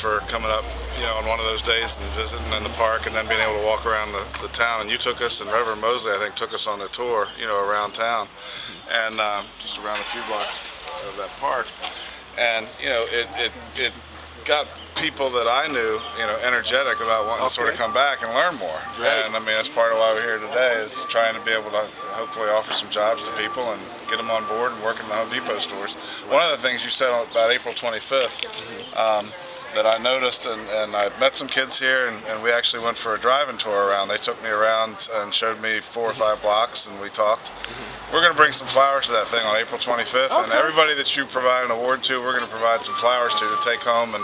for coming up, on one of those days and visiting in the park and then being able to walk around the town. And you took us, and Reverend Mosley, I think, took us on a tour, around town and just around a few blocks of that park. And, it got people that I knew, energetic about wanting to sort of come back and learn more. Right. And I mean, that's part of why we're here today, is trying to be able to hopefully offer some jobs to people and get them on board and work in the Home Depot stores. One of the things you said about April 25th that I noticed, and I met some kids here, and we actually went for a driving tour around. They took me around and showed me 4 or 5 blocks, and we talked. We're going to bring some flowers to that thing on April 25th, and everybody that you provide an award to, we're going to provide some flowers to take home and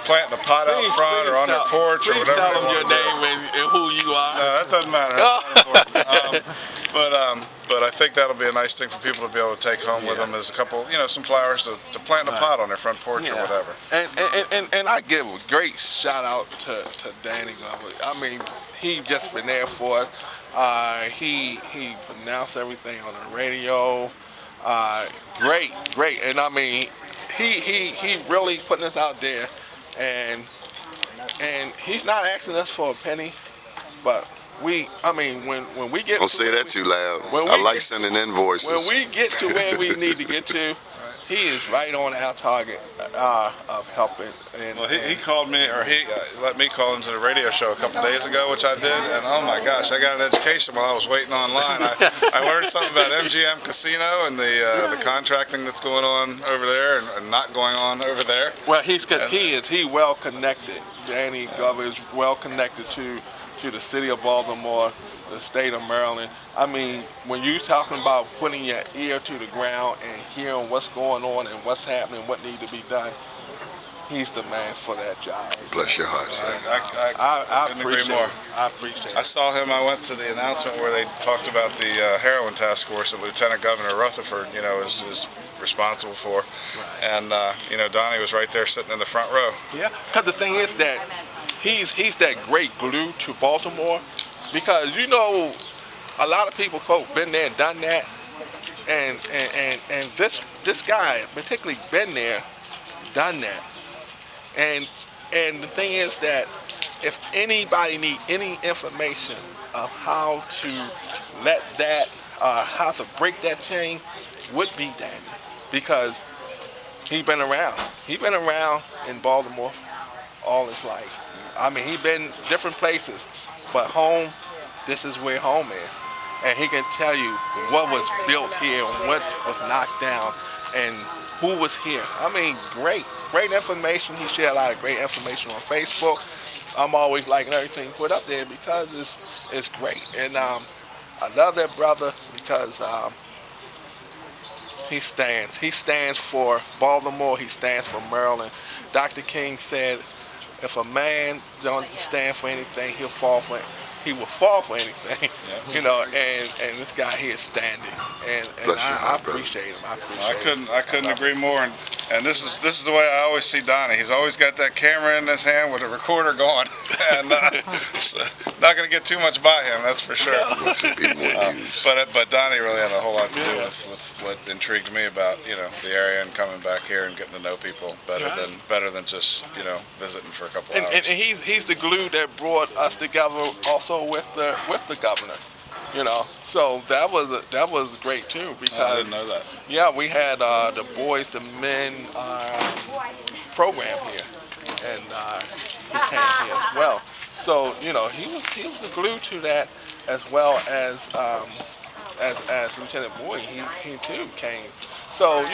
plant in a pot out front or on their porch or whatever. Please tell them your name and who you are. No, that doesn't matter. That's not important. But I think that'll be a nice thing for people to be able to take home with them, as a couple, some flowers to plant in a pot on their front porch or whatever. And I give a great shout out to Danny Glover. I mean, he just been there for us. He pronounced everything on the radio. Great. And I mean, he really putting us out there. And he's not asking us for a penny, but when we get don't say that too loud. I like sending invoices. When we get to where we need to get to, he is right on our target of helping. Well, he called me, or he let me call into the radio show a couple days ago, which I did, and oh my gosh, I got an education while I was waiting online. I learned something about MGM Casino and the contracting that's going on over there and not going on over there. Well, he well connected. Danny Glover is well connected to the city of Baltimore, the state of Maryland. I mean, when you're talking about putting your ear to the ground and hearing what's going on and what's happening, what needs to be done, he's the man for that job. Bless your heart, sir. I couldn't agree more. I appreciate it. I saw him. I went to the announcement where they talked about the heroin task force that Lieutenant Governor Rutherford, is responsible for. Right. And, Donnie was right there sitting in the front row. Yeah, because the thing is that he's that great glue to Baltimore, because, a lot of people, been there and done that. And this guy particularly been there, done that. And the thing is that if anybody need any information of how to let that, how to break that chain, would be Danny, because he been around. He been around in Baltimore all his life. I mean, he been different places, but home, this is where home is. And he can tell you what was built here, what was knocked down, and who was here. I mean, great information. He shared a lot of great information on Facebook. I'm always liking everything put up there because it's great. And I love that brother because he stands for Baltimore. He stands for Maryland. Dr. King said, if a man don't stand for anything, he will fall for anything, and this guy here is standing, and I appreciate him. I couldn't agree more. And this is the way I always see Donnie. He's always got that camera in his hand with a recorder going, and so not going to get too much by him, that's for sure. But Donnie really had a whole lot to do with what intrigued me about the area and coming back here and getting to know people better than just visiting for a couple hours. And he's the glue that brought us together also with the governor. So that was great too, because I didn't know that. Yeah, we had the Boys to Men program here, and he came here as well. So he was the glue to that, as well as Lieutenant Boyd. He too came. So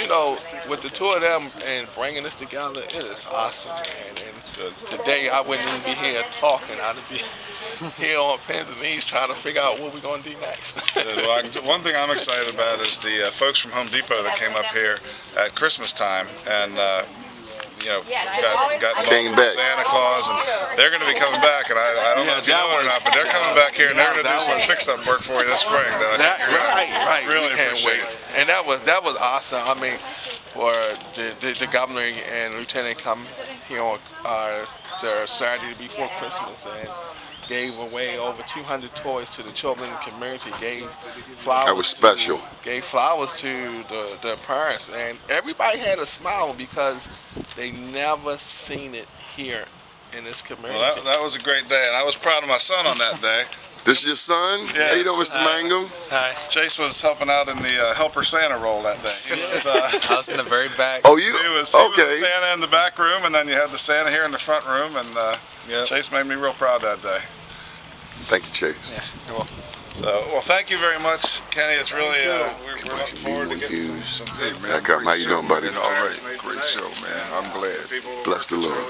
with the two of them and bringing this together, it is awesome, man. And today I wouldn't even be here talking. I'd be here on pins and knees trying to figure out what we're going to do next. Well, one thing I'm excited about is the folks from Home Depot that came up here at Christmas time and got involved with Santa Claus, and they're going to be coming back. And I don't know if you know it or not, but they're coming back here and they're going to do some fix-up work for you this spring. Right. Really appreciate it. And that was awesome. I mean, for the governor and lieutenant come here on the Saturday before Christmas and gave away over 200 toys to the children in the community. Gave flowers. That was special. Gave flowers to the parents, and everybody had a smile because They never seen it here in this community. Well, that was a great day, and I was proud of my son on that day. This is your son? Yes. How you doing, Mr. Mangum? Hi. Chase was helping out in the Helper Santa role that day. He was, I was in the very back. Oh, you? he was Okay. the Santa in the back room, and then you had the Santa here in the front room, and Yep. Chase made me real proud that day. Thank you, Chase. Yeah, you're welcome. So, well, thank you very much, Kenny. It's really, we're looking forward to getting some Hey, man, how you doing, buddy? All right, great show, man. I'm glad. Bless the Lord.